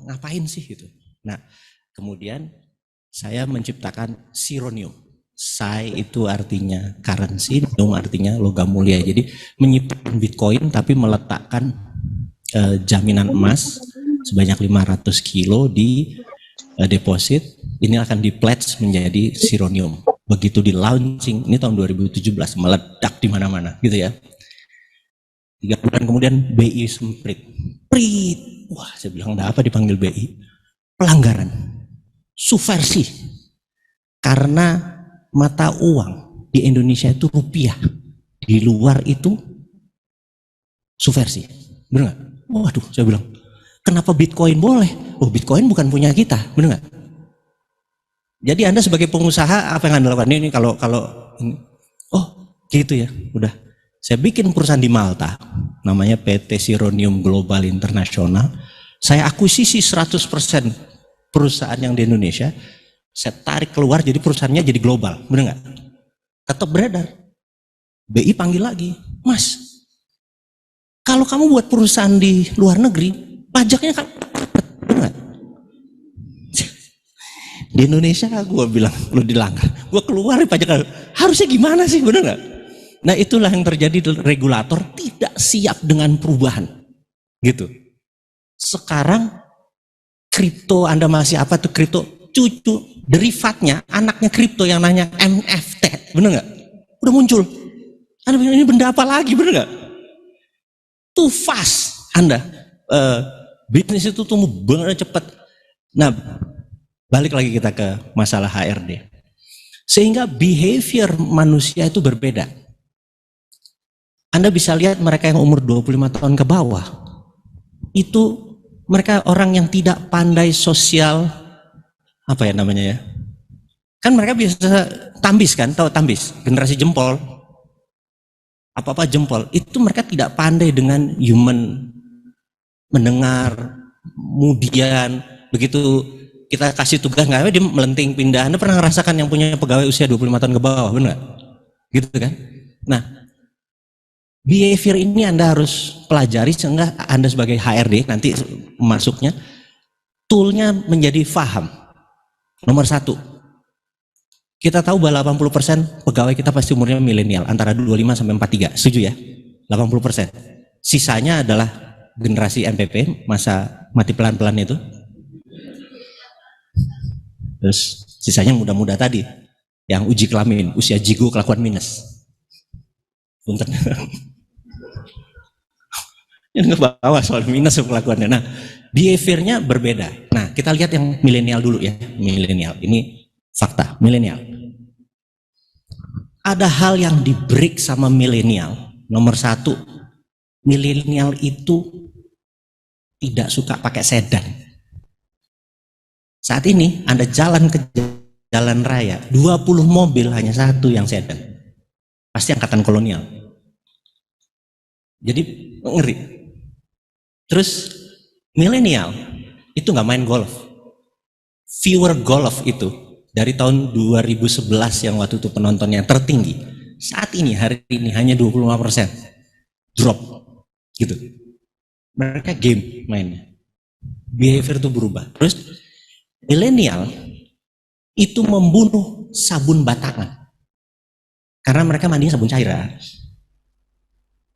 ngapain sih gitu. Nah, kemudian saya menciptakan Sironium. Sai itu artinya currency, Nium artinya logam mulia. Jadi menyimpan Bitcoin tapi meletakkan jaminan emas sebanyak 500 kilo di deposit. Ini akan di-pledge menjadi Sironium. Begitu di launching, ini tahun 2017, meledak di mana-mana gitu ya. 3 bulan kemudian BI semprit. Prit. Wah, saya bilang enggak apa dipanggil BI? Pelanggaran. Subversi. Karena mata uang di Indonesia itu rupiah. Di luar itu subversi. Benar nggak? Waduh, saya bilang, kenapa Bitcoin boleh? Oh, Bitcoin bukan punya kita, benar nggak? Jadi Anda sebagai pengusaha apa yang Anda lakukan ini kalau ini, oh gitu ya, udah. Saya bikin perusahaan di Malta, namanya PT Sironium Global International. Saya akuisisi 100% perusahaan yang di Indonesia, saya tarik keluar jadi perusahaannya jadi global, benar nggak? Tetap beredar. BI panggil lagi, Mas, kalau kamu buat perusahaan di luar negeri, pajaknya kan, benar nggak? Di Indonesia gue bilang lu dilanggar, gue keluar pajak, harusnya gimana sih, benar nggak? Nah itulah yang terjadi, regulator tidak siap dengan perubahan, gitu. Sekarang kripto Anda masih apa tuh kripto? Cucu derivatnya, anaknya kripto yang nanya NFT, bener nggak? Udah muncul. Anda bilang ini benda apa lagi, bener nggak? Too fast Anda, bisnis itu tumbuh bener cepat. Nah, balik lagi kita ke masalah HRD. Sehingga behavior manusia itu berbeda. Anda bisa lihat mereka yang umur 25 tahun ke bawah, itu mereka orang yang tidak pandai sosial, apa ya namanya ya, kan mereka biasa tambis kan, tahu tambis, generasi jempol, apa-apa jempol, itu mereka tidak pandai dengan human, mendengar, kemudian begitu kita kasih tugas nggak, dia melenting pindah. Anda pernah ngerasakan yang punya pegawai usia 25 tahun ke bawah, benar? Gitu kan? Nah, behavior ini Anda harus pelajari sehingga Anda sebagai HRD nanti masuknya toolnya menjadi faham. Nomor 1, kita tahu bahwa 80% pegawai kita pasti umurnya milenial, antara 25 sampai 43, setuju ya? 80%. Sisanya adalah generasi MPP, masa mati pelan-pelan itu. Terus sisanya muda-muda tadi, yang uji kelamin, usia jigo kelakuan minus. Punten. Ini ngebawa soal minus kelakuannya. Nah, behaviornya berbeda. Nah, kita lihat yang milenial dulu ya. Milenial, ini fakta, milenial. Ada hal yang di-break sama milenial. Nomor 1, milenial itu tidak suka pakai sedan. Saat ini Anda jalan ke jalan raya, 20 mobil hanya 1 yang sedan. Pasti angkatan kolonial. Jadi ngeri. Terus milenial itu nggak main golf. Viewer golf itu dari tahun 2011 yang waktu itu penontonnya tertinggi, saat ini hari ini hanya 25%. Drop gitu. Mereka game mainnya. Behavior itu berubah. Terus milenial itu membunuh sabun batangan. Karena mereka mandinya sabun cairan.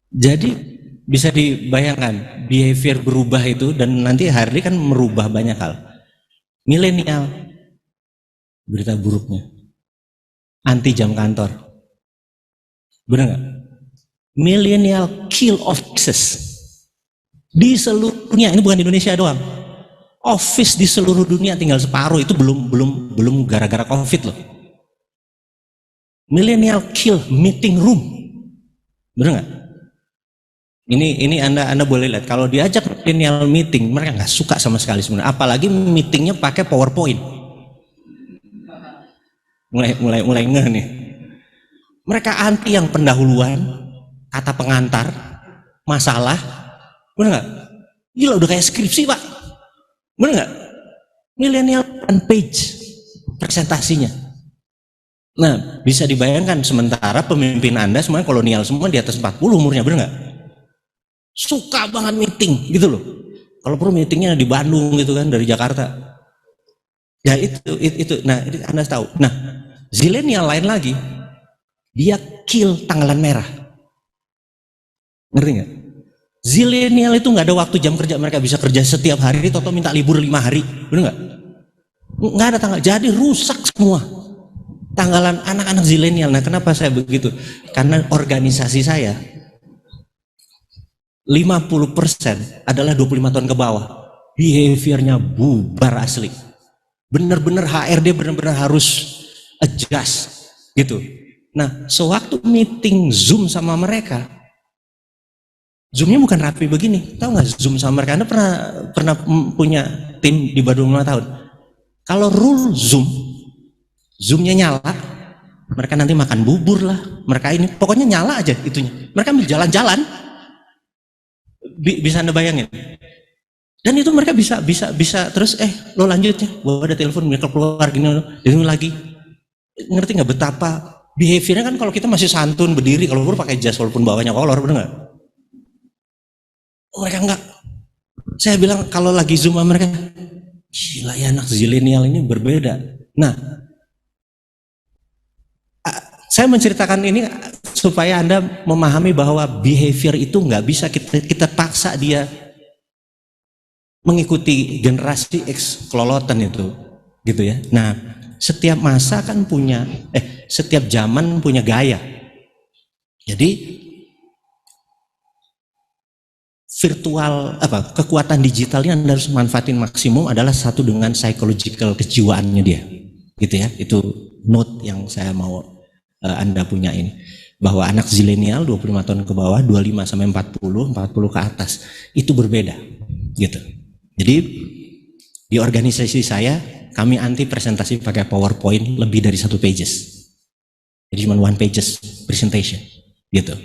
Jadi bisa dibayangkan behavior berubah itu, dan nanti hari kan merubah banyak hal. Milenial, berita buruknya, anti jam kantor, benar nggak? Milenial kill offices di seluruhnya, ini bukan di Indonesia doang. Office di seluruh dunia tinggal separuh, itu belum gara-gara COVID loh. Milenial kill meeting room, benar nggak? Ini Anda boleh lihat, kalau diajak milenial meeting, mereka nggak suka sama sekali sebenarnya. Apalagi meetingnya pakai PowerPoint. Mulai ngeh nih. Mereka anti yang pendahuluan, kata pengantar, masalah, bener nggak? Gila, udah kayak skripsi pak, bener nggak? Milenial one page presentasinya. Nah, bisa dibayangkan sementara pemimpin Anda semuanya kolonial semua, di atas 40 umurnya, bener nggak? Suka banget meeting gitu loh. Kalau perlu meetingnya di Bandung gitu kan, dari Jakarta. Ya itu. Nah, ini Anda tahu. Nah, zilenial lain lagi. Dia kill tanggalan merah. Ngerti nggak? Zilenial itu nggak ada waktu jam kerja, mereka bisa kerja setiap hari, toto minta libur 5 hari, bener nggak? Nggak ada tanggal, jadi rusak semua tanggalan anak-anak zilenial. Nah, kenapa saya begitu? Karena organisasi saya 50% adalah 25 tahun ke bawah, behaviornya bubar asli, bener-bener HRD bener-bener harus adjust gitu. Nah, sewaktu meeting Zoom sama mereka, Zoomnya bukan rapi begini, tahu nggak Zoom sama mereka? Anda pernah punya tim di Bandung 5 tahun? Kalau rule Zoomnya nyala, mereka nanti makan bubur lah, mereka ini pokoknya nyala aja itunya. Mereka ambil jalan-jalan, bisa Anda bayangin? Dan itu mereka bisa terus lo lanjut ya, gua ada telepon mereka keluar gini lagi. Ngerti nggak betapa behaviornya kan? Kalau kita masih santun berdiri, kalau perlu pakai jas walaupun bawahnya kolor, bener nggak? Mereka enggak. Saya bilang kalau lagi Zoom sama mereka, gila ya, anak zilenial ini berbeda. Nah, saya menceritakan ini supaya Anda memahami bahwa behavior itu nggak bisa kita paksa dia mengikuti generasi X kelolotan itu, gitu ya. Nah, setiap masa kan punya, setiap zaman punya gaya. Jadi virtual kekuatan digitalnya Anda harus manfaatin maksimum adalah satu dengan psychological kejiwaannya dia, gitu ya. Itu note yang saya mau Anda punya ini, bahwa anak zilenial 25 tahun ke bawah, 25 sampai 40 ke atas itu berbeda, gitu. Jadi di organisasi saya kami anti presentasi pakai PowerPoint lebih dari 1 pages. Jadi cuma 1 pages presentation, gitu.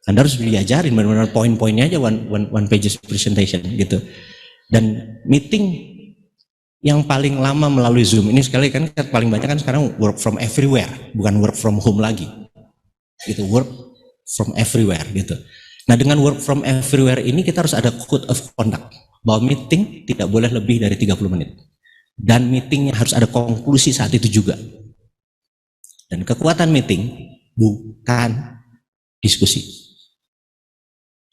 Anda harus diajarin benar-benar poin-poinnya aja, one pages presentation gitu. Dan meeting yang paling lama melalui Zoom ini sekali kan paling banyak kan sekarang work from everywhere, bukan work from home lagi. Gitu, work from everywhere gitu. Nah, dengan work from everywhere ini kita harus ada code of conduct bahwa meeting tidak boleh lebih dari 30 menit. Dan meetingnya harus ada konklusi saat itu juga. Dan kekuatan meeting bukan diskusi.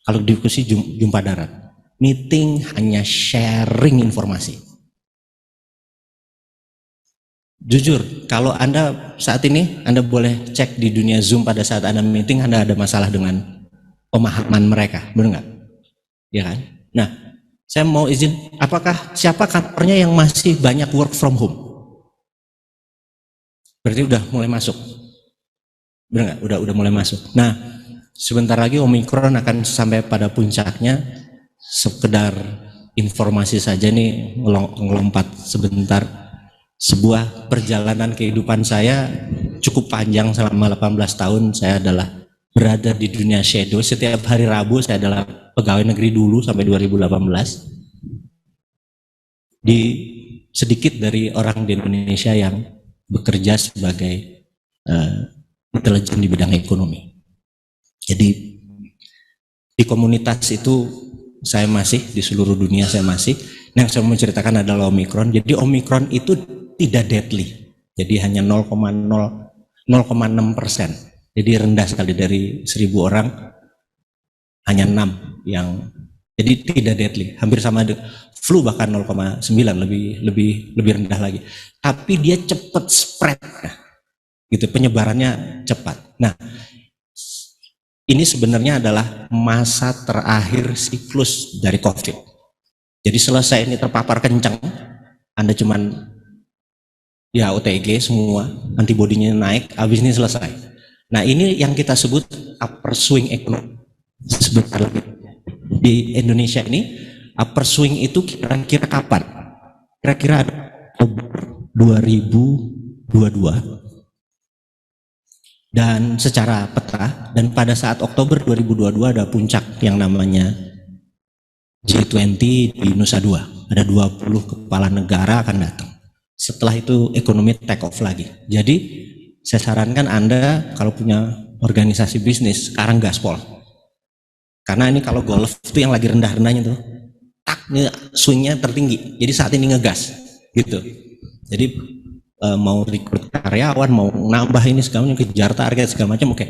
Kalau diskusi jumpa darat, meeting hanya sharing informasi. Jujur, kalau Anda saat ini, Anda boleh cek di dunia Zoom pada saat Anda meeting, Anda ada masalah dengan pemahaman mereka, benar nggak? Ya kan? Nah, saya mau izin, siapa kantornya yang masih banyak work from home? Berarti udah mulai masuk, benar nggak? Udah mulai masuk. Nah, sebentar lagi Omikron akan sampai pada puncaknya. Sekedar informasi saja nih, ngelompat sebentar. Sebuah perjalanan kehidupan saya cukup panjang selama 18 tahun. Saya adalah berada di dunia shadow. Setiap hari Rabu saya adalah pegawai negeri dulu sampai 2018. Sedikit dari orang di Indonesia yang bekerja sebagai intelijen di bidang ekonomi. Jadi di komunitas itu saya masih, di seluruh dunia saya masih. Nah, yang saya mau ceritakan adalah Omikron. Jadi Omikron itu tidak deadly. Jadi hanya 0,6%. Jadi rendah sekali, dari 1000 orang hanya 6 yang, jadi tidak deadly. Hampir sama flu, bahkan 0,9, lebih rendah lagi. Tapi dia cepat spread, gitu, penyebarannya cepat. Nah, ini sebenarnya adalah masa terakhir siklus dari COVID. Jadi selesai ini terpapar kencang, Anda cuman ya OTG semua, antibodinya naik, habis ini selesai. Nah, ini yang kita sebut upper swing ekonomi. Sebentar lagi di Indonesia ini upper swing itu kira-kira kapan? Kira-kira Oktober 2022. Dan secara peta, dan pada saat Oktober 2022 ada puncak yang namanya G20 di Nusa Dua. Ada 20 kepala negara akan datang. Setelah itu ekonomi take off lagi. Jadi saya sarankan Anda kalau punya organisasi bisnis, sekarang gaspol. Karena ini kalau golf itu yang lagi rendah-rendahnya tuh, tak ini swingnya tertinggi. Jadi saat ini ngegas, gitu. Jadi mau rekrut karyawan, mau nambah ini segala macam, kejar target segala macam, oke.